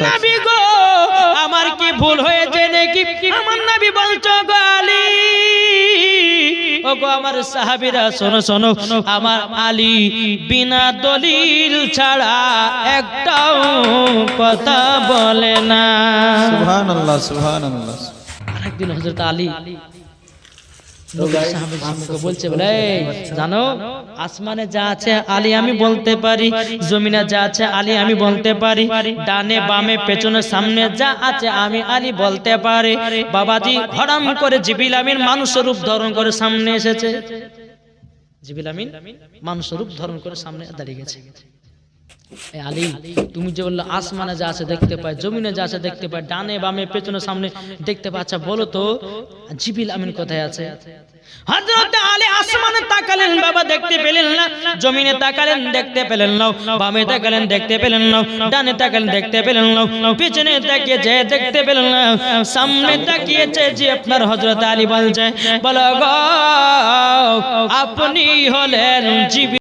নবী গো আমার কি ভুল হয়েছে নাকি আমার নবী বলছো গো আলী ওগো আমার সাহাবীরা শোনো শোনো আমার আলী বিনা দলিল ছাড়া একটাও কথা বলে না সুবহানাল্লাহ সুবহানাল্লাহ। আরেকদিন হযরত আলী বলছে বলে জানো আসমানে যা আছে আলী আমি বলতে পারি, জমিনে যা আছে আলী আমি বলতে পারি, ডানে বামে পেছনে সামনে যা আছে আমি আলী বলতে পারি। বাবাজি হঠাৎ করে জিবরিল আমিন মানুষ রূপ ধারণ করে সামনে এসেছে। জিবরিল আমিন মানুষ রূপ ধারণ করে সামনে দাঁড়িয়ে গেছে। আলী তুমি যে বললে আসমানে যা আছে দেখতে পাই, জমিনে যা আছে দেখতে পাই, ডানে বামে পেছনে সামনে দেখতে পাই, আচ্ছা বলো তো জিবরিল আমিন কোথায় আছে? হযরত আলী আসমানে তাকালেন বাবা দেখতে পেলেন না, জমিনে তাকালেন দেখতে পেলেন না, বামে তাকালেন দেখতে পেলেন না, ডানে তাকালেন দেখতে পেলেন না, পেছনে তাকিয়ে যে দেখতে পেলেন না, সামনে তাকিয়েছে যে আপনার হযরত আলী বলছে বলো গো আপনি হলেন জিবরিল।